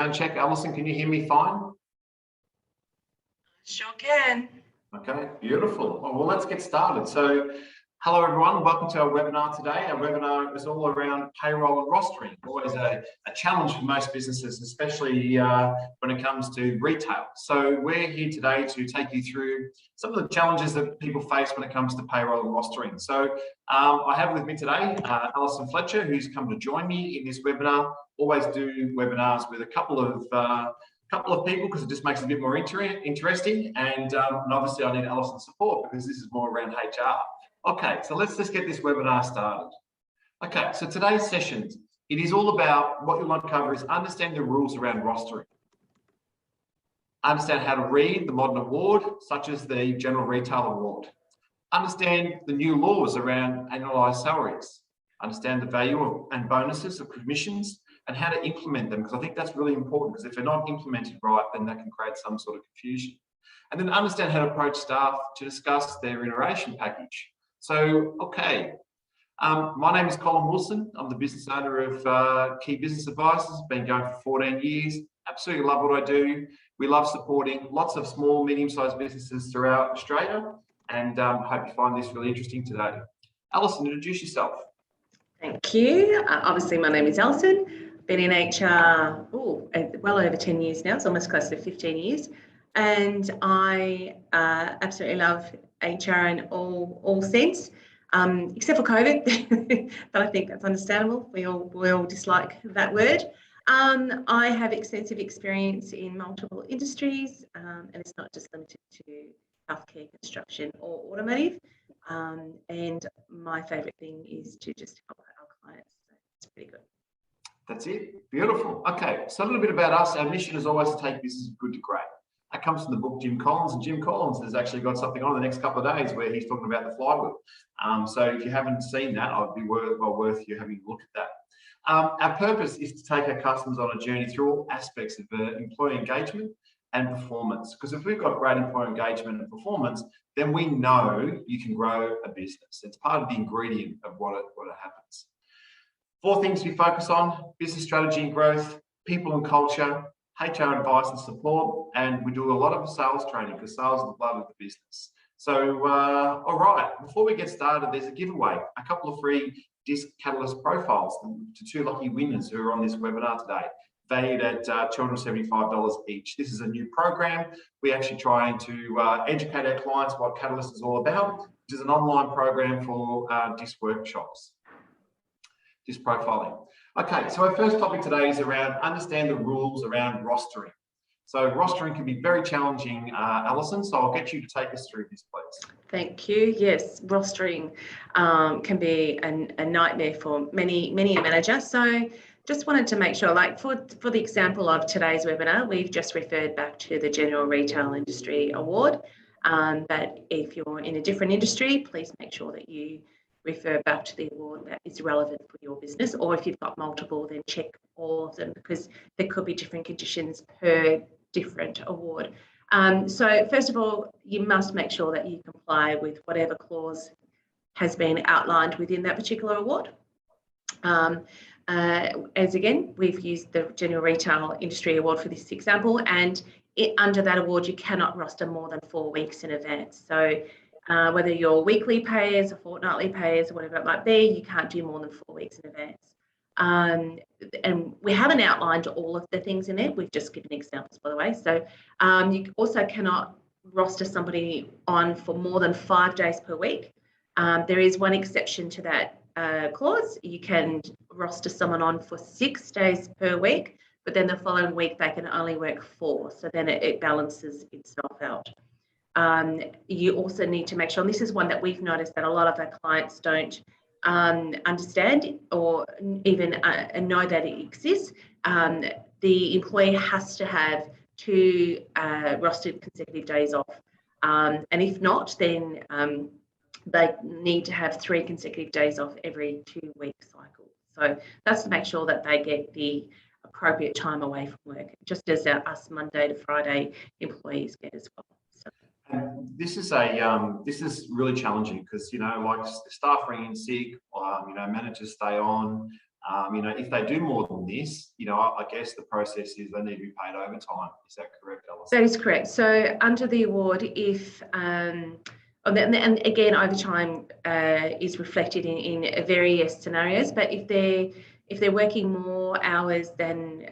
sound check. Allyson, can you hear me fine? Sure can. Okay, beautiful. Well, let's get started. So, hello everyone, welcome to our webinar today. Our webinar is all around payroll and rostering. Always a challenge for most businesses, especially when it comes to retail. So we're here today to take you through some of the challenges that people face when it comes to payroll and rostering. So I have with me today Allyson Fletcher, who's come to join me in this webinar. Always do webinars with a couple of people because it just makes it a bit more interesting, and obviously I need Allyson's support because this is more around HR. Okay, so let's just get this webinar started. Okay, so today's session, it is all about what you want to cover is understand the rules around rostering, understand how to read the modern award, such as the General Retail Award, understand the new laws around annualised salaries, understand the value of and bonuses of commissions, and how to implement them, because I think that's really important, because if they're not implemented right, then that can create some sort of confusion. And then understand how to approach staff to discuss their remuneration package. So, okay, my name is Colin Wilson. I'm the business owner of Key Business Advisors, been going for 14 years. Absolutely love what I do. We love supporting lots of small, medium-sized businesses throughout Australia, and hope you find this really interesting today. Allyson, introduce yourself. Thank you. Obviously, my name is Allyson. Been in HR well over 10 years now. It's almost close to 15 years. And I absolutely love HR in all sense, except for COVID, but I think that's understandable. We all dislike that word. I have extensive experience in multiple industries, and it's not just limited to healthcare, construction or automotive. And my favourite thing is to just help our clients. So it's pretty good. That's it. Beautiful. Okay, so a little bit about us. Our mission is always to take business from good to great. That comes from the book Jim Collins, and Jim Collins has actually got something on in the next couple of days where he's talking about the flywheel. So if you haven't seen that, I'd be well worth you having a look at that. Our purpose is to take our customers on a journey through all aspects of employee engagement and performance. Because if we've got great employee engagement and performance, then we know you can grow a business. It's part of the ingredient of what happens. 4 things we focus on: business strategy and growth, people and culture, HR advice and support, and we do a lot of sales training because sales is the blood of the business. So, all right, before we get started, there's a giveaway, a couple of free Disc Catalyst profiles to 2 lucky winners who are on this webinar today, valued at $275 each. This is a new program. We actually trying to educate our clients what Catalyst is all about, which is an online program for disc workshops. Disc profiling. Okay, so our first topic today is around understand the rules around rostering. So rostering can be very challenging, Allyson, so I'll get you to take us through this, please. Thank you. Yes, rostering can be a nightmare for many a manager. So just wanted to make sure, like for the example of today's webinar, we've just referred back to the General Retail Industry Award. But if you're in a different industry, please make sure that you refer back to the award that is relevant for your business, or if you've got multiple, then check all of them because there could be different conditions per different award. So first of all, you must make sure that you comply with whatever clause has been outlined within that particular award. As again, we've used the General Retail Industry Award for this example, and under that award, you cannot roster more than 4 weeks in advance. So whether you're weekly payers or fortnightly payers or whatever it might be, you can't do more than 4 weeks in advance. And we haven't outlined all of the things in there. We've just given examples, by the way. So you also cannot roster somebody on for more than 5 days per week. There is one exception to that clause. You can roster someone on for 6 days per week, but then the following week they can only work 4. So then it balances itself out. You also need to make sure, and this is one that we've noticed that a lot of our clients don't understand or even know that it exists. The employee has to have 2 rostered consecutive days off. And if not, then they need to have 3 consecutive days off every 2-week cycle. So that's to make sure that they get the appropriate time away from work, just as us Monday to Friday employees get as well. So. And this is really challenging because, like staff ring in sick, managers stay on, If they do more than this, I guess the process is they need to be paid overtime. Is that correct, Allyson? That is correct. So under the award, if and again, overtime is reflected in various scenarios, but if they're working more hours than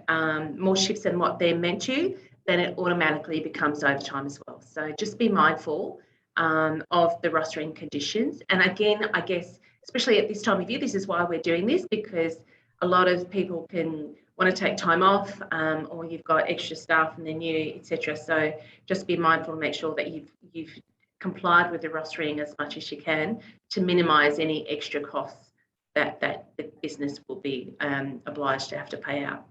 more shifts than what they're meant to, then it automatically becomes overtime as well. So just be mindful of the rostering conditions. And again, I guess, especially at this time of year, this is why we're doing this, because a lot of people can want to take time off, or you've got extra staff and they're new, etc. So just be mindful and make sure that you've complied with the rostering as much as you can to minimise any extra costs that the business will be obliged to have to pay out.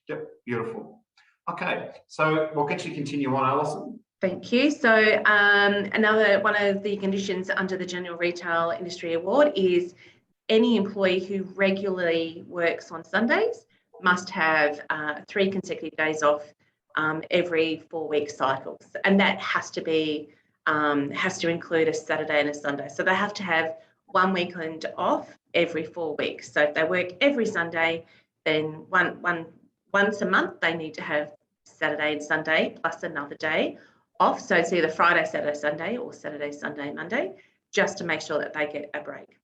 Yep, beautiful. Okay, so we'll get you to continue on, Allyson. Thank you. So another one of the conditions under the General Retail Industry Award is any employee who regularly works on Sundays must have 3 consecutive days off every 4-week cycles, and that has to include a Saturday and a Sunday. So they have to have 1 weekend off every 4 weeks. So if they work every Sunday, then once a month they need to have Saturday and Sunday plus another day off. So it's either Friday, Saturday, Sunday, or Saturday, Sunday, Monday, just to make sure that they get a break.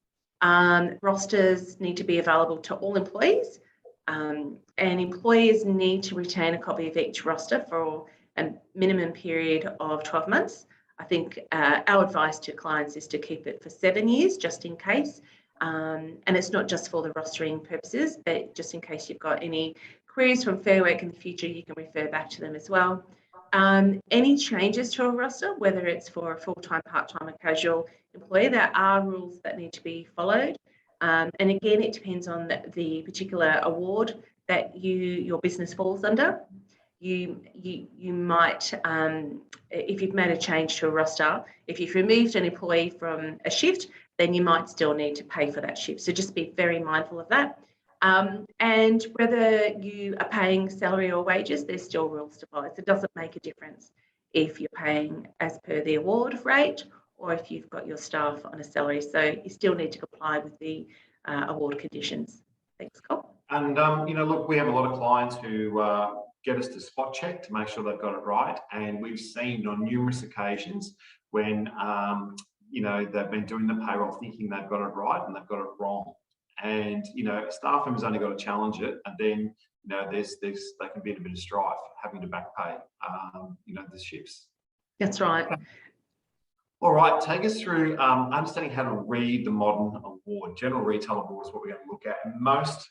Rosters need to be available to all employees, and employers need to retain a copy of each roster for a minimum period of 12 months. I think our advice to clients is to keep it for 7 years, just in case. And it's not just for the rostering purposes, but just in case you've got any queries from Fair Work in the future, you can refer back to them as well. Any changes to a roster, whether it's for a full-time, part-time or casual employee, there are rules that need to be followed. And again, it depends on the particular award that your business falls under. You might, if you've made a change to a roster, if you've removed an employee from a shift, then you might still need to pay for that shift. So just be very mindful of that. And whether you are paying salary or wages, there's still rules to follow. So it doesn't make a difference if you're paying as per the award rate or if you've got your staff on a salary. So you still need to comply with the award conditions. Thanks, Colin. And, look, we have a lot of clients who get us to spot check to make sure they've got it right. And we've seen on numerous occasions when, they've been doing the payroll thinking they've got it right and they've got it wrong. And, a staff member's only got to challenge it. And then, they can be in a bit of strife having to back pay, the shifts. That's right. All right, take us through understanding how to read the modern award. General Retail Award is what we're going to look at. And most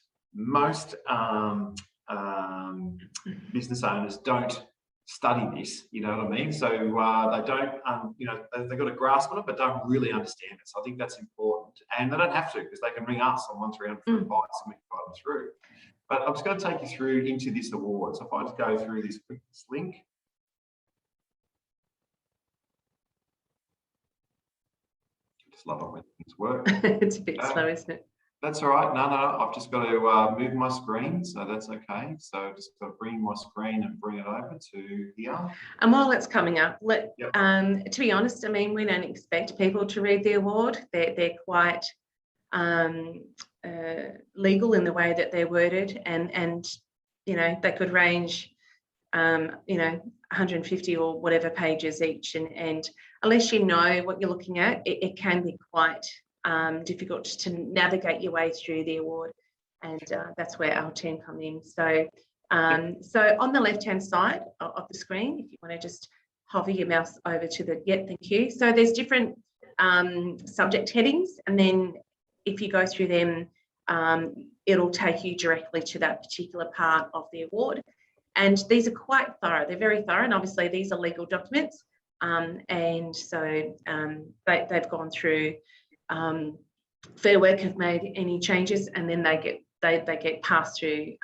business owners don't study this, you know what I mean? So they don't, they've got a grasp on it, but don't really understand it. So I think that's important. And they don't have to, because they can ring us on 1300 for advice and we can guide them through. But I'm just going to take you through into this award. So if I just go through this quick link. Just love it when things work. It's a bit slow, isn't it? That's all right. No, I've just got to move my screen, so that's okay. So just got to bring my screen and bring it over to here. And while it's coming up, to be honest, I mean, we don't expect people to read the award. They're quite legal in the way that they're worded, and they could range 150 or whatever pages each, and unless you know what you're looking at, it can be quite difficult to navigate your way through the award, and that's where our team come in. So so on the left hand side of the screen, if you want to just hover your mouse over to the thank you. So there's different subject headings, and then if you go through them, it'll take you directly to that particular part of the award. And these are quite thorough. They're very thorough, and obviously these are legal documents, and so they've gone through. Fair Work have made any changes, and then they get passed through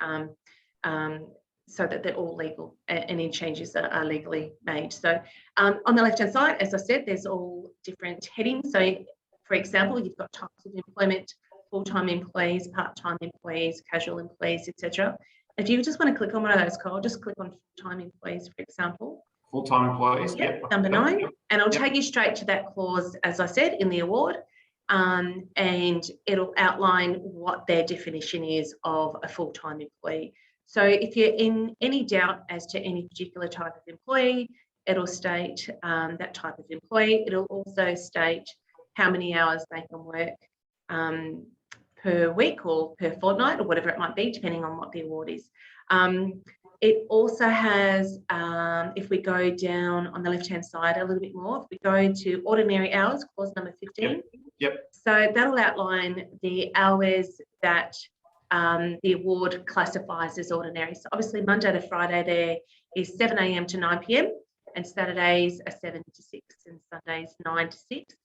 so that they're all legal. Any changes are legally made. So on the left hand side, as I said, there's all different headings. So for example, you've got types of employment: full-time employees, part-time employees, casual employees, etc. If you just want to click on one of those, Cole, just click on full-time employees, for example. Full-time employees, yep. Number 9, and it'll take you straight to that clause, as I said, in the award. and it'll outline what their definition is of a full-time employee. So if you're in any doubt as to any particular type of employee, it'll state that type of employee. It'll also state how many hours they can work per week or per fortnight or whatever it might be, depending on what the award is. It also has, if we go down on the left-hand side a little bit more, if we go into ordinary hours, clause number 15. Yep. So that'll outline the hours that the award classifies as ordinary. So obviously Monday to Friday there is 7 a.m. to 9 p.m. and Saturdays are 7 to 6 and Sundays 9 to 6.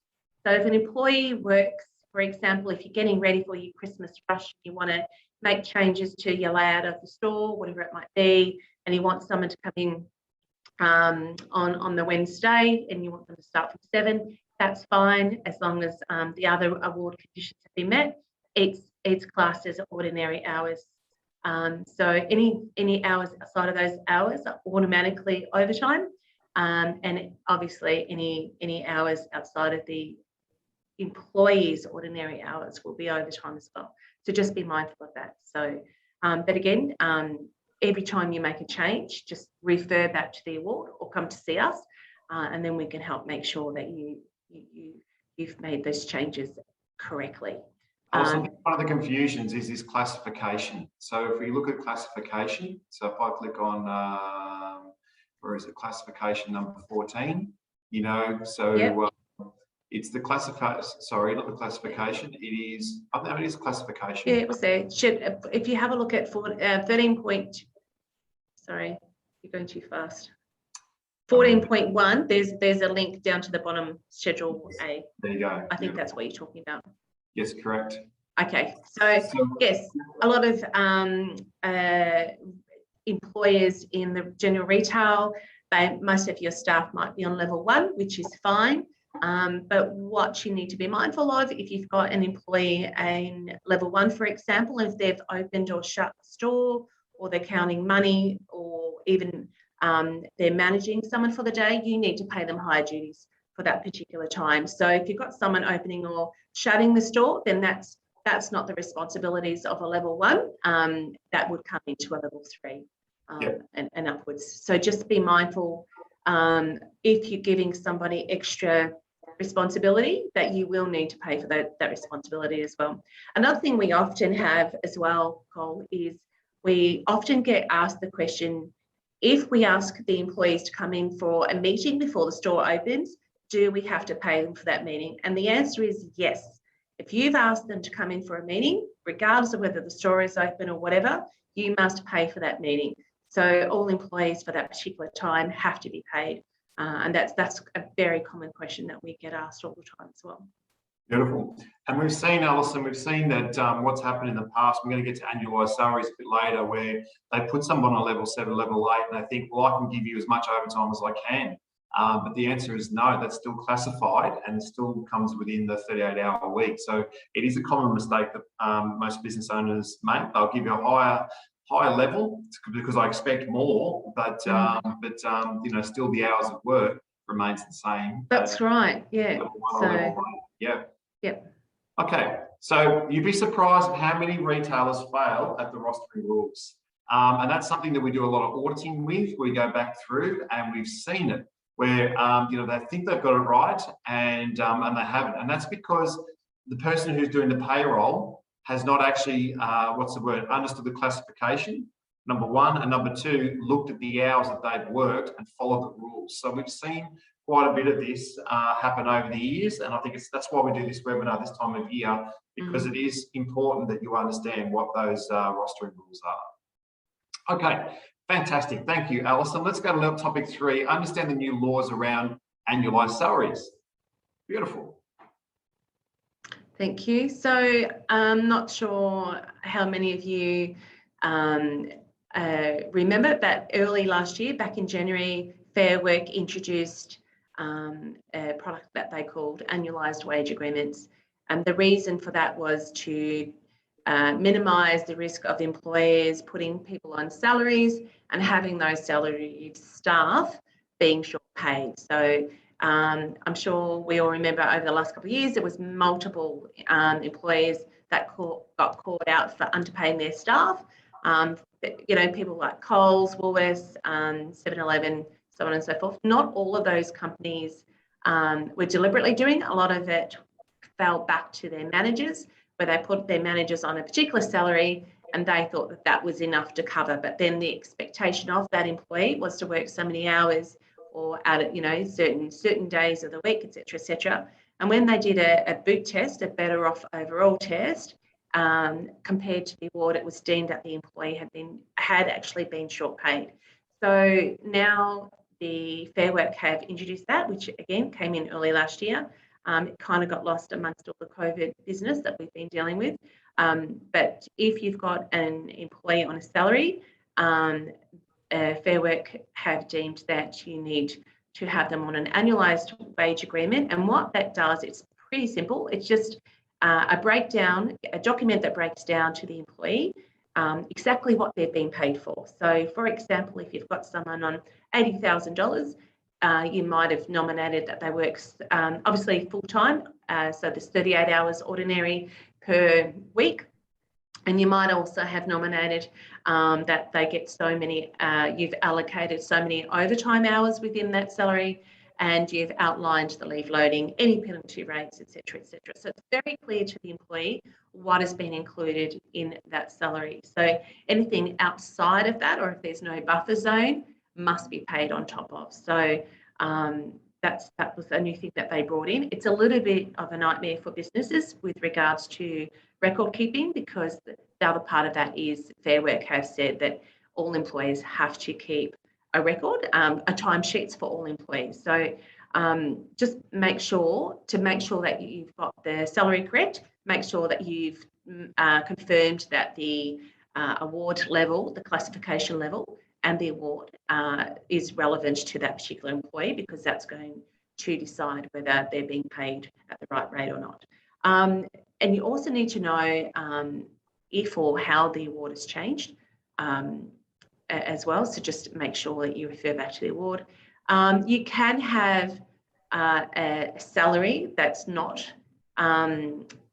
So if an employee works, for example, if you're getting ready for your Christmas rush, you want to make changes to your layout of the store, whatever it might be, and you want someone to come in on the Wednesday and you want them to start from 7, that's fine, as long as the other award conditions have been met. It's classed as ordinary hours. So any hours outside of those hours are automatically overtime, and obviously any hours outside of the employees' ordinary hours will be overtime as well. So just be mindful of that. So, but again, every time you make a change, just refer back to the award or come to see us, and then we can help make sure that you've made those changes correctly. One of the confusions is this classification. So if we look at classification, so if I click on, where is it, classification number 14, you know, so yep. It's the classification, sorry, not the classification, it is, I think it is classification. Yeah, it was there. If you have a look at 13 point, sorry, you're going too fast. 14.1, there's a link down to the bottom, Schedule A. There you go. I think that's what you're talking about. Yes, correct. Okay, so yes, a lot of employers in the general retail, most of your staff might be on level 1, which is fine. But what you need to be mindful of, if you've got an employee in level 1, for example, if they've opened or shut the store, or they're counting money, or even they're managing someone for the day, you need to pay them higher duties for that particular time. So if you've got someone opening or shutting the store, then that's not the responsibilities of a level 1. That would come into a level 3 and upwards. So just be mindful if you're giving somebody extra responsibility, that you will need to pay for that responsibility as well. Another thing we often have as well, Cole, is we often get asked the question, if we ask the employees to come in for a meeting before the store opens, do we have to pay them for that meeting? And the answer is yes. If you've asked them to come in for a meeting, regardless of whether the store is open or whatever, you must pay for that meeting. So all employees for that particular time have to be paid. And that's a very common question that we get asked all the time as well. Beautiful. And we've seen, Allyson, that what's happened in the past, we're going to get to annualised salaries a bit later, where they put someone on level 7, level 8, and they think, well, I can give you as much overtime as I can. But the answer is no, that's still classified and still comes within the 38-hour week. So it is a common mistake that most business owners make. They'll give you a higher level because I expect more, but you know, still the hours of work remains the same. That's right. Yeah. So, yeah. Yep. Okay. So you'd be surprised at how many retailers fail at the rostering rules. And that's something that we do a lot of auditing with. We go back through and we've seen it where you know, they think they've got it right and they haven't. And that's because the person who's doing the payroll has not actually, understood the classification, number 1, and number 2, looked at the hours that they've worked and followed the rules. So we've seen quite a bit of this happen over the years, and I think that's why we do this webinar this time of year, because it is important that you understand what those rostering rules are. Okay, fantastic. Thank you, Allyson. Let's go to topic 3, understand the new laws around annualised salaries. Beautiful. Thank you. So I'm not sure how many of you remember that early last year, back in January, Fair Work introduced a product that they called annualised wage agreements. And the reason for that was to minimise the risk of employers putting people on salaries and having those salaried staff being short paid. So I'm sure we all remember over the last couple of years, there was multiple employers that got caught out for underpaying their staff. People like Coles, Woolworths, 7-Eleven, so on and so forth. Not all of those companies were deliberately doing. A lot of it fell back to their managers, where they put their managers on a particular salary and they thought that that was enough to cover. But then the expectation of that employee was to work so many hours or out at certain days of the week, etc., etc. And when they did a boot test, a better off overall test, compared to the award, it was deemed that the employee had actually been short paid. So now the Fair Work have introduced that, which again came in early last year. It kind of got lost amongst all the COVID business that we've been dealing with. But if you've got an employee on a salary, Fair Work have deemed that you need to have them on an annualised wage agreement. And what that does, it's pretty simple. It's just a document that breaks down to the employee exactly what they've been paid for. So, for example, if you've got someone on $80,000, you might have nominated that they work obviously full-time, so there's 38 hours ordinary per week. And you might also have nominated that they get so many, you've allocated so many overtime hours within that salary, and you've outlined the leave loading, any penalty rates, etc., etc. So it's very clear to the employee what has been included in that salary. So anything outside of that, or if there's no buffer zone, must be paid on top of. So that was a new thing that they brought in. It's a little bit of a nightmare for businesses with regards to record keeping, because the other part of that is Fair Work have said that all employers have to keep a record, a timesheets for all employees. So just make sure that you've got the salary correct, make sure that you've confirmed that the award level, the classification level, and the award is relevant to that particular employee, because that's going to decide whether they're being paid at the right rate or not. And you also need to know if or how the award has changed as well. So just make sure that you refer back to the award. You can have a salary that's not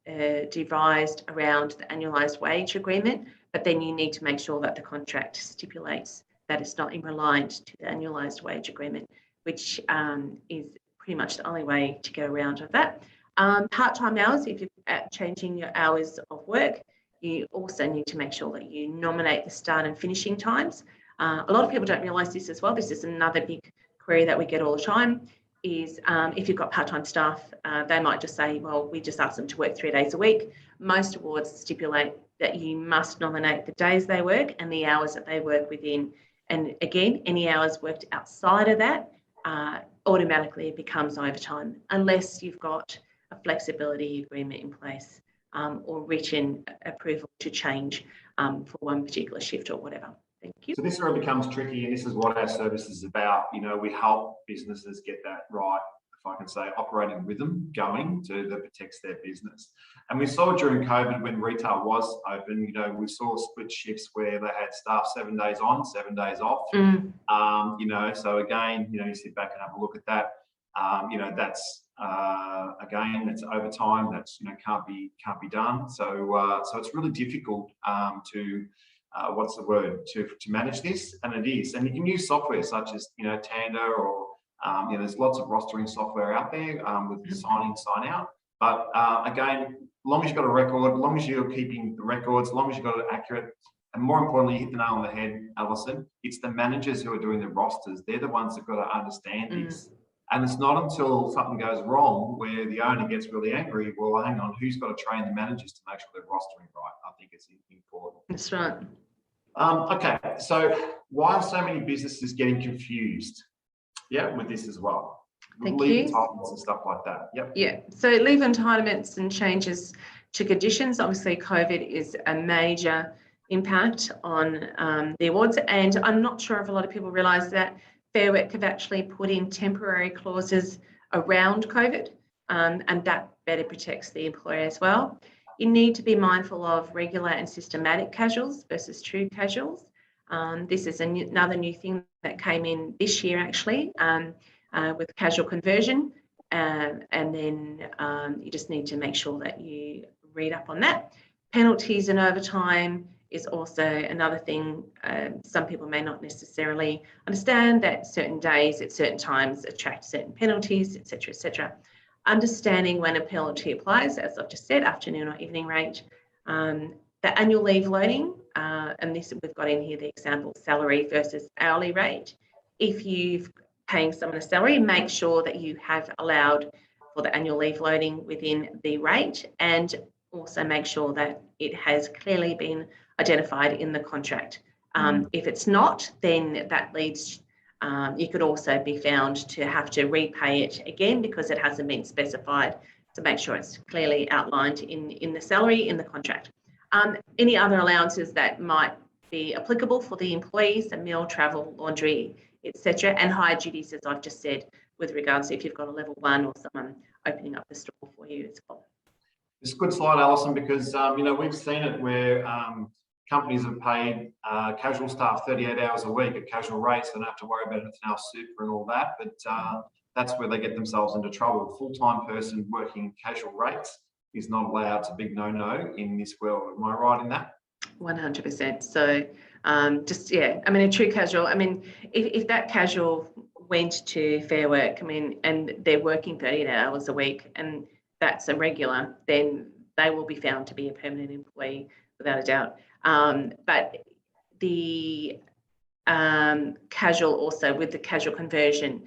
devised around the annualised wage agreement, but then you need to make sure that the contract stipulates that it's not in reliance to the annualised wage agreement, which is pretty much the only way to get around of that. Part-time hours, if you're changing your hours of work, you also need to make sure that you nominate the start and finishing times. A lot of people don't realise this as well. This is another big query that we get all the time, is if you've got part-time staff, they might just say, well, we just ask them to work 3 days a week. Most awards stipulate that you must nominate the days they work and the hours that they work within. And again, any hours worked outside of that automatically becomes overtime, unless you've got a flexibility agreement in place or written approval to change for one particular shift or whatever. Thank you. So this really becomes tricky, and this is what our service is about. We help businesses get that right, if I can say, operating rhythm going that protects their business. And we saw during COVID, when retail was open, we saw split shifts where they had staff 7 days on, 7 days off. So again, you sit back and have a look at that. That's again, that's overtime. That's can't be done. So it's really difficult to manage this, and it is. And you can use software such as Tanda, or there's lots of rostering software out there with sign in, sign out. But again, as long as you've got a record, as long as you're keeping the records, as long as you've got it accurate, and more importantly, you hit the nail on the head, Allyson, it's the managers who are doing the rosters. They're the ones that've got to understand this. And it's not until something goes wrong where the owner gets really angry, well, hang on, who's got to train the managers to make sure they're rostering right? I think it's important. That's right. Okay, so why are so many businesses getting confused? With this as well. Leave entitlements and stuff like that. So leave entitlements and changes to conditions. Obviously, COVID is a major impact on the awards, and I'm not sure if a lot of people realise that Fair Work have actually put in temporary clauses around COVID, and that better protects the employer as well. You need to be mindful of regular and systematic casuals versus true casuals. This is another new thing that came in this year, actually. with casual conversion. And then you just need to make sure that you read up on that. Penalties and overtime is also another thing. Some people may not necessarily understand that certain days at certain times attract certain penalties, etc., etc. Understanding when a penalty applies, as I've just said, afternoon or evening rate. The annual leave loading, and this we've got in here the example salary versus hourly rate. If you're paying someone a salary, make sure that you have allowed for the annual leave loading within the rate, and also make sure that it has clearly been identified in the contract. If it's not, then that leads, you could also be found to have to repay it again because it hasn't been specified. So make sure it's clearly outlined in the salary, in the contract. Any other allowances that might be applicable for the employees, the meal, travel, laundry, etc., and hire duties, as I've just said, with regards to if you've got a level 1 or someone opening up the store for you as well. It's a good slide, Allyson, because we've seen it where companies have paid casual staff 38 hours a week at casual rates. They don't have to worry about anything else, super and all that. But that's where they get themselves into trouble. A full-time person working casual rates is not allowed. It's a big no-no in this world. Am I right in that? 100%. So a true casual, if that casual went to Fair Work, and they're working 38 hours a week and that's a regular, then they will be found to be a permanent employee without a doubt. But the casual also with the casual conversion.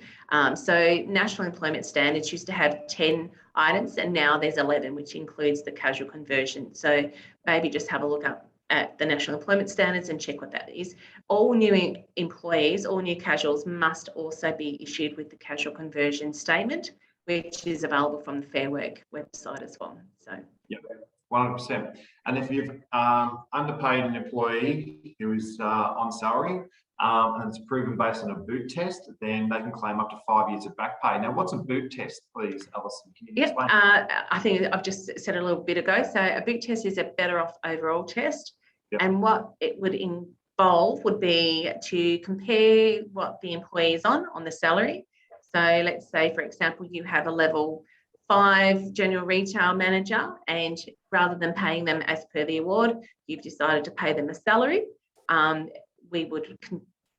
So National Employment Standards used to have 10 items and now there's 11, which includes the casual conversion. So maybe just have a look up at the National Employment Standards and check what that is. All new employees, all new casuals must also be issued with the casual conversion statement, which is available from the Fair Work website as well. So yeah, 100%. And if you've underpaid an employee who is on salary and it's proven based on a boot test, then they can claim up to 5 years of back pay. Now, what's a boot test, please, Allyson? Can you explain? I think I've just said a little bit ago. So a boot test is a better off overall test. Yep. And what it would involve would be to compare what the employee is on the salary. So let's say, for example, you have a level 5 general retail manager, and rather than paying them as per the award, you've decided to pay them a salary. We would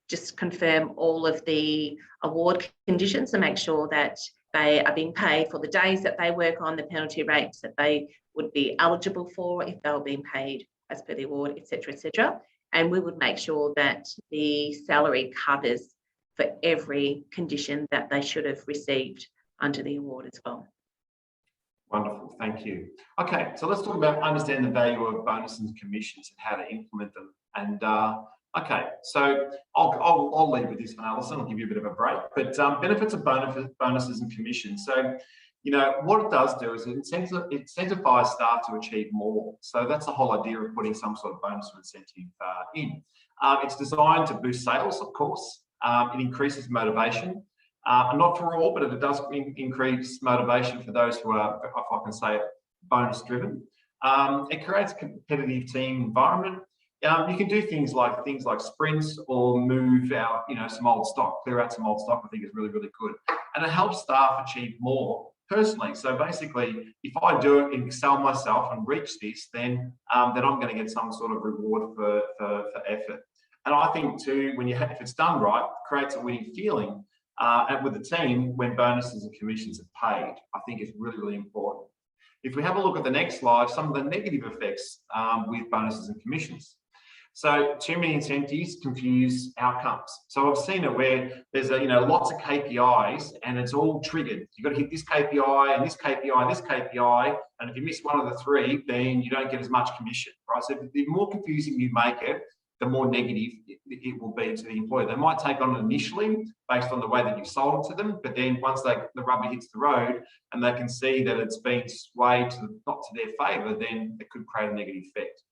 just confirm all of the award conditions and make sure that they are being paid for the days that they work on, the penalty rates that they would be eligible for if they were being paid as per the award, etc., etc. And we would make sure that the salary covers for every condition that they should have received under the award as well. Wonderful, thank you. Okay, so let's talk about understand the value of bonuses and commissions and how to implement them. And okay, so I'll leave with this one, Allyson. I'll give you a bit of a break. But benefits of bonuses and commissions. So, what it does do is it incentivizes staff to achieve more. So that's the whole idea of putting some sort of bonus or incentive in. It's designed to boost sales, of course. It increases motivation. Not for all, but it does increase motivation for those who are, if I can say it, bonus driven. It creates a competitive team environment. You can do things like sprints or move out, some old stock, clear out some old stock. I think is really, really good. And it helps staff achieve more personally. So basically, if I do it and excel myself and reach this, then I'm going to get some sort of reward for effort. And I think too, if it's done right, it creates a winning feeling. And with the team, when bonuses and commissions are paid, I think is really, really important. If we have a look at the next slide, some of the negative effects with bonuses and commissions. So too many incentives confuse outcomes. So I've seen it where there's lots of KPIs and it's all triggered. You've got to hit this KPI and this KPI and this KPI. And if you miss one of the three, then you don't get as much commission, right? So the more confusing you make it, the more negative it will be to the employee. They might take on it initially based on the way that you sold it to them, but then once the rubber hits the road and they can see that it's been swayed not to their favour, then it could create a negative effect.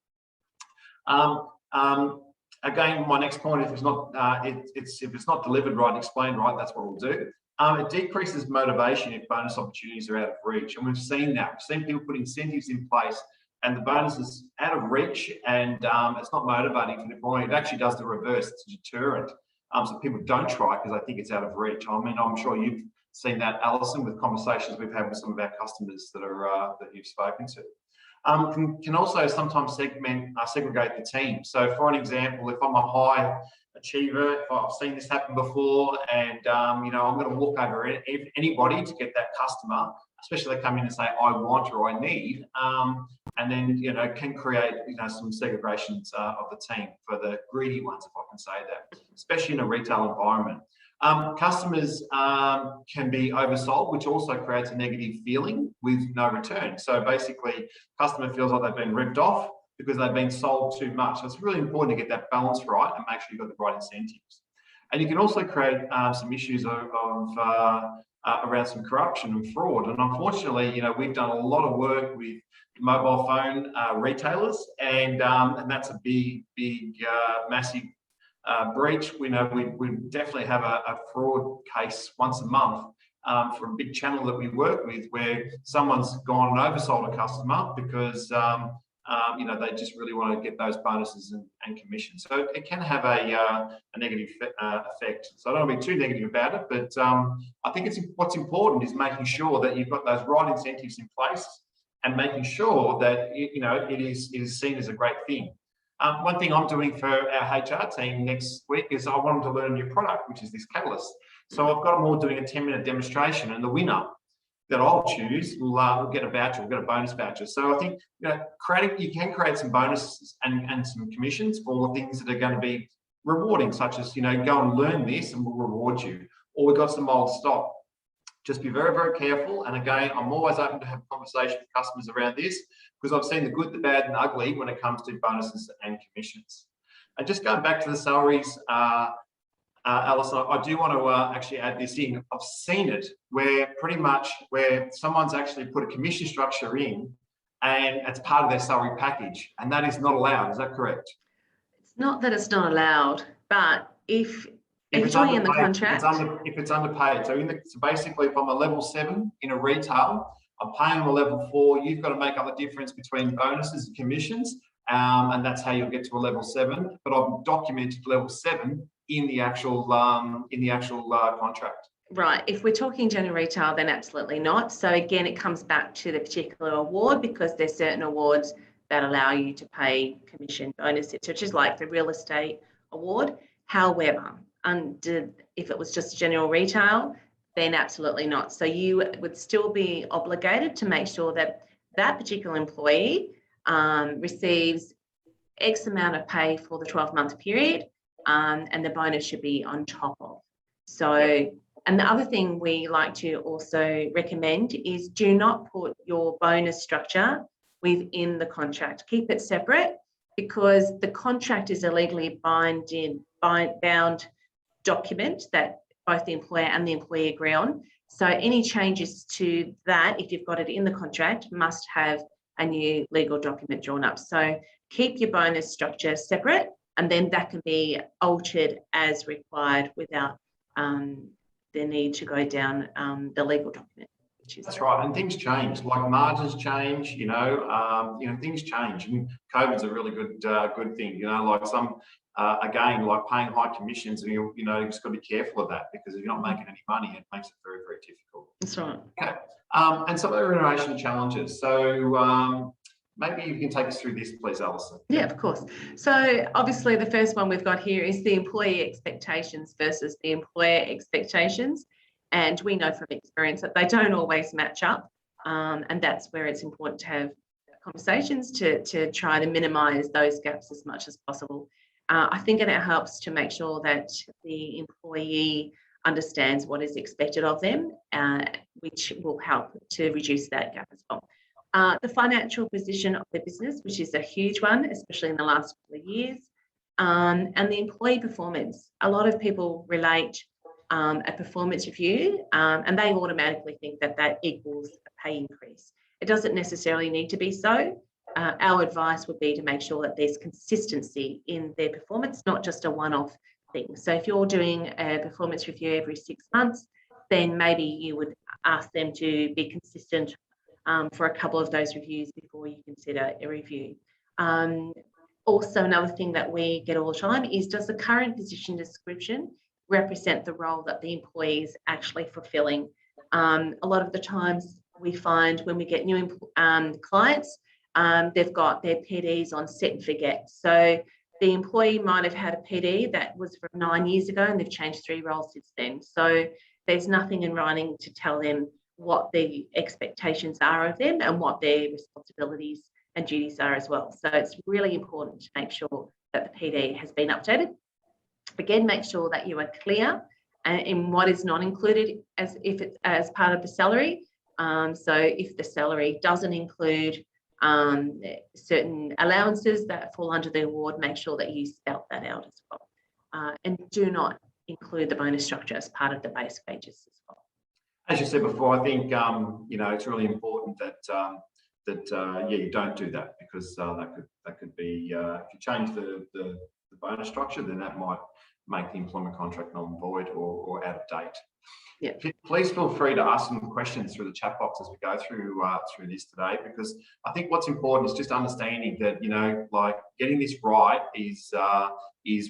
Again, my next point, if it's not delivered right and explained right, that's what we'll do. It decreases motivation if bonus opportunities are out of reach, and we've seen that. We've seen people put incentives in place and the bonus is out of reach and it's not motivating for the employee. It actually does the reverse. It's a deterrent so people don't try it because they think it's out of reach. I mean, I'm sure you've seen that, Allyson, with conversations we've had with some of our customers that are that you've spoken to. Can also sometimes segregate the team. So for an example, if I'm a high achiever, if I've seen this happen before, and you know, I'm going to walk over anybody to get that customer, especially if they come in and say I want or I need, and then, you know, can create, you know, some segregations of the team for the greedy ones, if I can say that, especially in a retail environment. Customers can be oversold, which also creates a negative feeling with no return. So basically, customer feels like they've been ripped off because they've been sold too much. So it's really important to get that balance right and make sure you've got the right incentives. And you can also create some issues around some corruption and fraud. And unfortunately, you know, we've done a lot of work with mobile phone retailers, and that's a big, massive breach. We know we definitely have a fraud case once a month for a big channel that we work with, where someone's gone and oversold a customer because you know, they just really want to get those bonuses and commissions. So it can have a negative effect. So I don't want to be too negative about it, but I think what's important is making sure that you've got those right incentives in place and making sure that you know, it is seen as a great thing. One thing I'm doing for our HR team next week is I want them to learn a new product, which is this Catalyst. So I've got them all doing a 10-minute demonstration, and the winner that I'll choose will get a voucher, will get a bonus voucher. So I think, you know, you can create some bonuses and some commissions for things that are going to be rewarding, such as, you know, go and learn this and we'll reward you. Or we've got some old stock. Just be very, very careful. And again, I'm always open to have a conversation with customers around this, because I've seen the good, the bad, and ugly when it comes to bonuses and commissions. And just going back to the salaries, Allyson, I do want to actually add this in. I've seen it where someone's actually put a commission structure in, and it's part of their salary package, and that is not allowed. Is that correct? It's not that it's not allowed, but if it's only in the contract, if it's underpaid. So basically, if I'm a level 7 in a retail, I'm paying them a level 4. You've got to make up the difference between bonuses and commissions, and that's how you'll get to a level 7. But I've documented level 7 in the actual contract. Right. If we're talking general retail, then absolutely not. So again, it comes back to the particular award, because there's certain awards that allow you to pay commission bonuses, such as like the real estate award. However, if it was just general retail, then absolutely not. So you would still be obligated to make sure that that particular employee receives X amount of pay for the 12-month period, and the bonus should be on top of. So, and the other thing we like to also recommend is do not put your bonus structure within the contract. Keep it separate, because the contract is a legally bound document that both the employer and the employee agree on. So any changes to that, if you've got it in the contract, must have a new legal document drawn up. So keep your bonus structure separate, and then that can be altered as required without the need to go down the legal document. That's right, and things change. Like margins change, you know, things change, and COVID's a really good thing. You know, like some again, like paying high commissions, and you know, you've just got to be careful of that, because if you're not making any money, it makes it very, very difficult. That's right. Okay, and some of the remuneration challenges. So maybe you can take us through this, please, Allyson. Yeah, of course. So obviously the first one we've got here is the employee expectations versus the employer expectations. And we know from experience that they don't always match up. And that's where it's important to have conversations to try to minimise those gaps as much as possible. I think it helps to make sure that the employee understands what is expected of them, which will help to reduce that gap as well. The financial position of the business, which is a huge one, especially in the last couple of years, and the employee performance. A lot of people relate a performance review, and they automatically think that that equals a pay increase. It doesn't necessarily need to be so. Our advice would be to make sure that there's consistency in their performance, not just a one-off thing. So if you're doing a performance review every 6 months, then maybe you would ask them to be consistent for a couple of those reviews before you consider a review. Also, another thing that we get all the time is, does the current position description represent the role that the employee is actually fulfilling. A lot of the times we find when we get new clients, they've got their PDs on set and forget. So the employee might have had a PD that was from 9 years ago and they've changed 3 roles since then. So there's nothing in writing to tell them what the expectations are of them and what their responsibilities and duties are as well. So it's really important to make sure that the PD has been updated. Again, make sure that you are clear in what is not included as part of the salary. So if the salary doesn't include certain allowances that fall under the award, make sure that you spell that out as well. And do not include the bonus structure as part of the base wages as well. As you said before, I think it's really important that you don't do that, because that could be if you change the bonus structure, then that might make the employment contract null and void or out of date. Yeah. Please feel free to ask some questions through the chat box as we go through this today, because I think what's important is just understanding that like getting this right is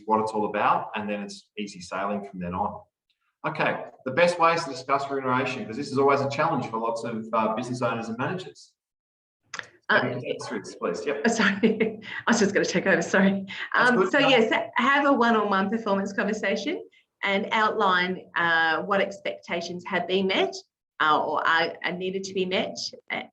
what it's all about, and then it's easy sailing from then on. Okay, the best ways to discuss remuneration, because this is always a challenge for lots of business owners and managers. Please. Yep. Sorry, I was just going to take over. Sorry. So yes, have a one-on-one performance conversation and outline what expectations have been met or are needed to be met,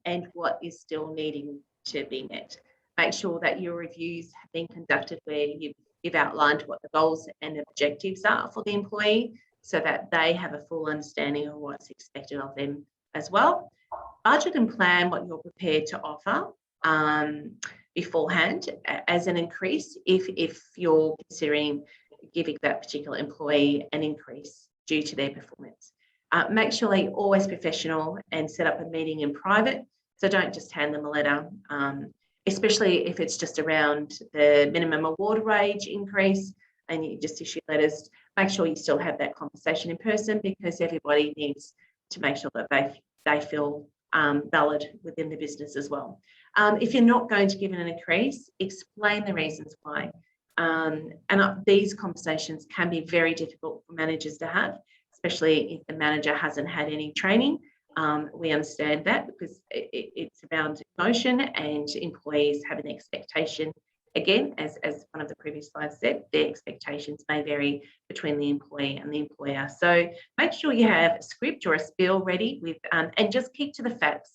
and what is still needing to be met. Make sure that your reviews have been conducted where you've outlined what the goals and objectives are for the employee, so that they have a full understanding of what's expected of them as well. Budget and plan what you're prepared to offer beforehand as an increase if you're considering giving that particular employee an increase due to their performance. Make sure they're always professional and set up a meeting in private. So don't just hand them a letter, especially if it's just around the minimum award wage increase and you just issue letters. Make sure you still have that conversation in person, because everybody needs to make sure that they feel valid within the business as well. If you're not going to give an increase, explain the reasons why. And these conversations can be very difficult for managers to have, especially if the manager hasn't had any training. We understand that, because it's around emotion, and employees have an expectation. Again, as one of the previous slides said, their expectations may vary between the employee and the employer. So make sure you have a script or a spiel ready with, and just keep to the facts.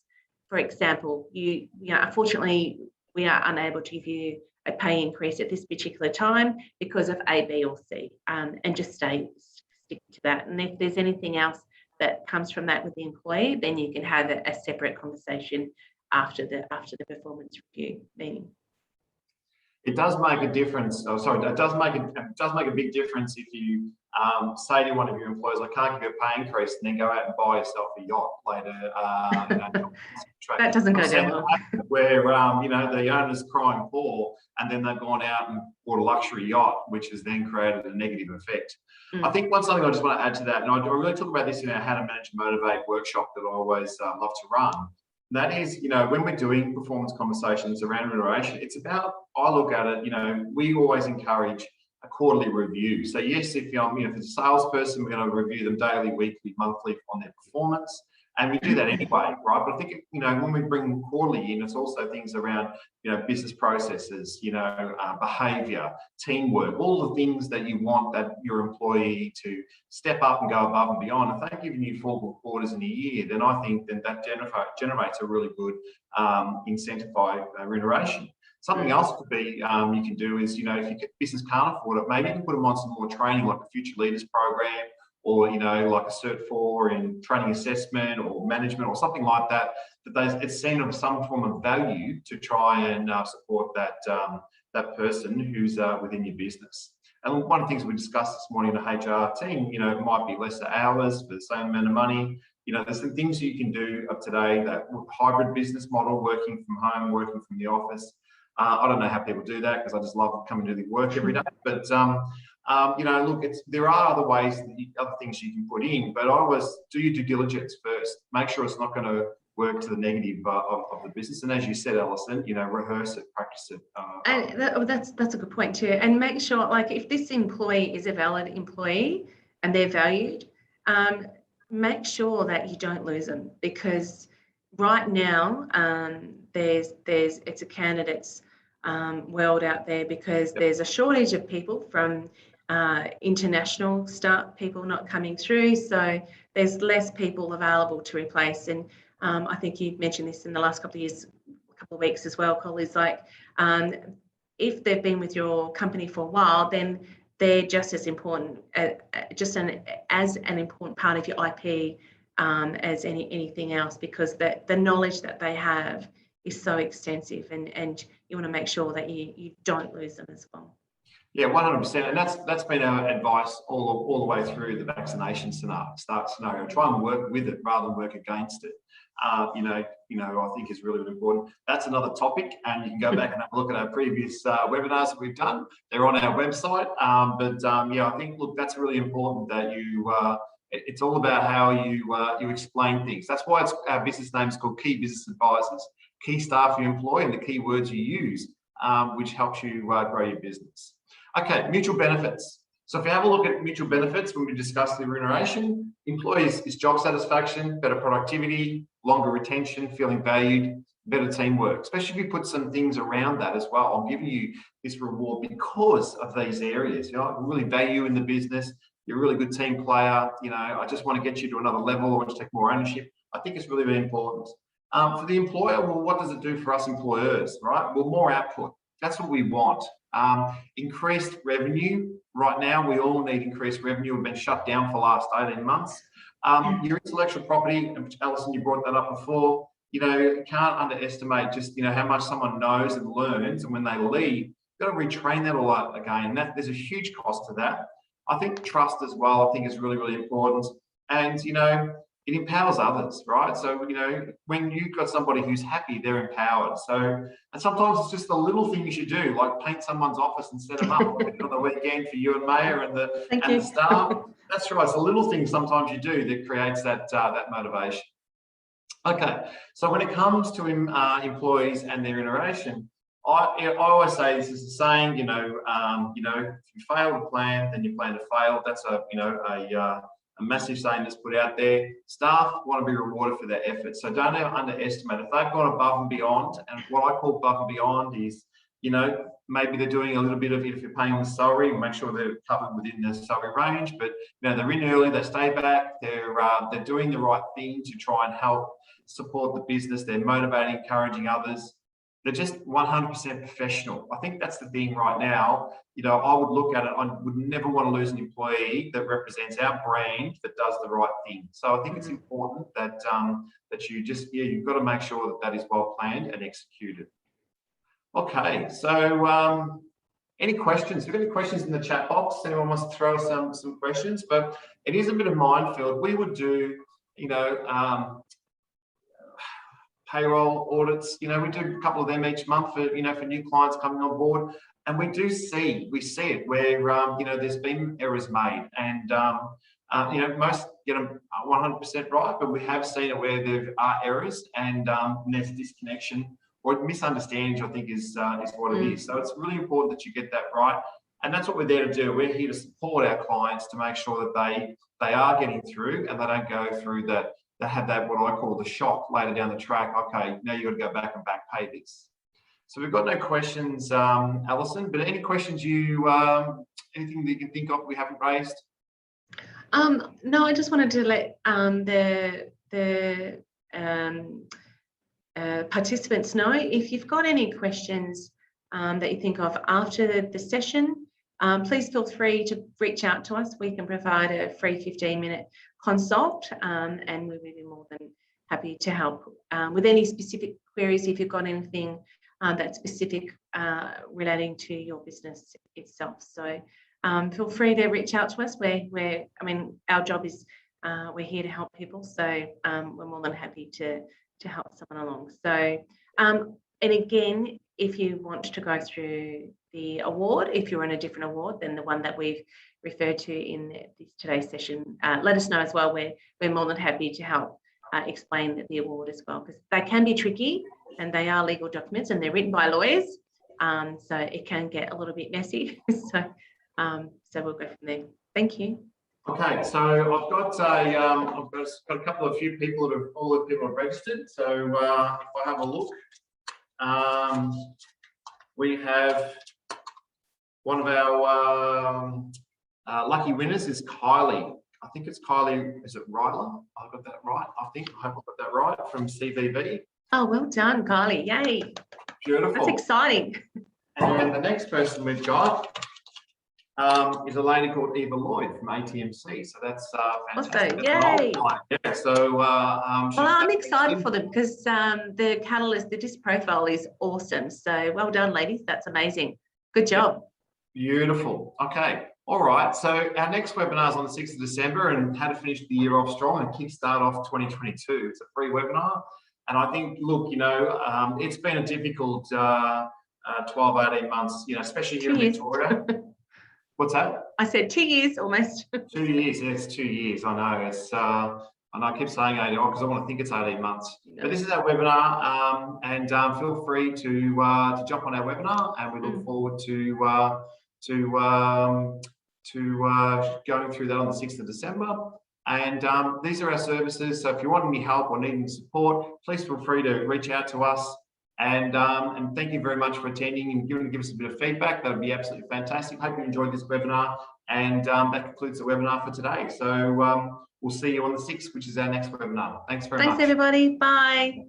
For example, unfortunately, we are unable to give you a pay increase at this particular time because of A, B, or C, and just stick to that. And if there's anything else that comes from that with the employee, then you can have a separate conversation after the performance review meeting. It does make a difference. It does make a big difference if you say to one of your employees, "I can't give you a pay increase," and then go out and buy yourself a yacht later. That doesn't go down well. Where the owner's crying poor, and then they've gone out and bought a luxury yacht, which has then created a negative effect. I think one something I just want to add to that, and I really talk about this in our How to Manage and Motivate workshop that I always love to run. That is, when we're doing performance conversations around remuneration, it's about, I look at it, we always encourage a quarterly review. So yes, if it's a salesperson, we're going to review them daily, weekly, monthly on their performance. And we do that anyway, right? But I think, when we bring quarterly in, it's also things around, business processes, behavior, teamwork, all the things that you want that your employee to step up and go above and beyond. If they're giving you 4 good quarters in a year, then I think that generates a really good incentivized remuneration. Something else could be you can do is, if your business can't afford it, maybe you can put them on some more training, like a Future Leaders program, or like a Cert 4 in training assessment or management or something like that. It's seen of some form of value to try and support that person who's within your business. And one of the things we discussed this morning in the HR team, it might be lesser hours for the same amount of money. There's some things you can do today, that hybrid business model, working from home, working from the office. I don't know how people do that, because I just love coming to the work every day. But look, there are other ways, other things you can put in, but I always do your due diligence first. Make sure it's not going to work to the negative of the business. And as you said, Allyson, rehearse it, practice it. And that's a good point too. And make sure, like, if this employee is a valid employee, and they're valued, make sure that you don't lose them, because right now it's a candidate's world out there, because there's a shortage of people from international people not coming through, so there's less people available to replace. And I think you mentioned this in the last couple of weeks as well, Colin, is like if they've been with your company for a while, then they're just as important, as an important part of your IP as anything else, because the knowledge that they have is so extensive, and you want to make sure that you don't lose them as well. Yeah, 100%, and that's been our advice all the way through the vaccination scenario. Try and work with it rather than work against it. I think is really, really important. That's another topic, and you can go back and have a look at our previous webinars that we've done. They're on our website. I think, look, that's really important that you. It's all about how you explain things. That's why our business name is called Key Business Advisors. Key staff you employ and the key words you use, which helps you grow your business. Okay, mutual benefits. So if you have a look at mutual benefits, when we discuss the remuneration, employees is job satisfaction, better productivity, longer retention, feeling valued, better teamwork, especially if you put some things around that as well. I'm giving you this reward because of these areas. I really value you in the business. You're a really good team player. I just want to get you to another level. I want to take more ownership. I think it's really, really important. For the employer, well, what does it do for us employers, right? Well, more output. That's what we want. Increased revenue. Right now, we all need increased revenue. We've been shut down for the last 18 months. Your intellectual property, and Allyson, you brought that up before, you can't underestimate just, how much someone knows and learns. And when they leave, you've got to retrain that all up again. There's a huge cost to that. I think trust as well, I think is really, really important. And, it empowers others, right? So, when you've got somebody who's happy, they're empowered. So, and sometimes it's just the little things you do, like paint someone's office and set them up on the weekend for you and Maya and the staff. That's right. It's the little things sometimes you do that creates that motivation. Okay. So when it comes to employees and their iteration, I always say this is the saying, if you fail to plan, then you plan to fail. That's a massive saying that's put out there. Staff want to be rewarded for their efforts. So don't underestimate. If they've gone above and beyond, and what I call above and beyond is, maybe they're doing a little bit of, if you're paying them the salary, make sure they're covered within the salary range, but they're in early, they stay back, they're doing the right thing to try and help support the business, they're motivating, encouraging others. They're just 100% professional. I think that's the thing right now. I would look at it, I would never want to lose an employee that represents our brand, that does the right thing. So I think it's important that you've got to make sure that is well planned and executed. Okay, so any questions? If you've got any questions in the chat box, anyone wants to throw some questions, but it is a bit of minefield. We would do, payroll audits, we do a couple of them each month for new clients coming on board, and we see it where there's been errors made, and most get them 100% right, but we have seen it where there are errors and there's disconnection or misunderstanding, I think is what it is. So it's really important that you get that right, and that's what we're there to do. We're here to support our clients to make sure that they are getting through and they don't go through that. They have that, what I call the shock later down the track. Okay, now you've got to go back and back pay this. So we've got no questions, Allyson, but any questions anything that you can think of we haven't raised? No, I just wanted to let the participants know, if you've got any questions that you think of after the session, please feel free to reach out to us. We can provide a free 15-minute consult, and we will be more than happy to help with any specific queries if you've got anything that's specific relating to your business itself. So feel free to reach out to us. Our job is we're here to help people, so we're more than happy to help someone along. So and again, if you want to go through the award, if you're in a different award than the one that we've referred to in today's session, let us know as well. We're more than happy to help explain the award as well, because they can be tricky and they are legal documents and they're written by lawyers, so it can get a little bit messy. So we'll go from there. Thank you. Okay, so I've got a couple of few people that all the people have registered. So if I have a look, we have one of our lucky winners is Kylie. I think it's Kylie. Is it Ryla? I got that right. I hope I got that right from CVV. Oh, well done, Kylie. Yay. Beautiful. That's exciting. And the next person we've got is a lady called Eva Lloyd from ATMC. So that's fantastic. Also, That's yay. Yeah. So Well, I'm excited for them because the catalyst, the disc profile is awesome. So well done, ladies. That's amazing. Good job. Beautiful. Okay. All right. So our next webinar is on the 6th of December and how to finish the year off strong and kickstart off 2022. It's a free webinar. And I think, look, it's been a difficult 12, 18 months, especially here in Victoria. What's that? I said 2 years almost. 2 years. Yes, 2 years. I know. It's and I keep saying 18 because I want to think it's 18 months. No. But this is our webinar, and feel free to jump on our webinar, and we look forward to going through that on the 6th of December. And these are our services. So if you want any help or need any support, please feel free to reach out to us. And thank you very much for attending and give us a bit of feedback. That would be absolutely fantastic. Hope you enjoyed this webinar. And that concludes the webinar for today. So we'll see you on the 6th, which is our next webinar. Thanks very much. Thanks, everybody. Bye.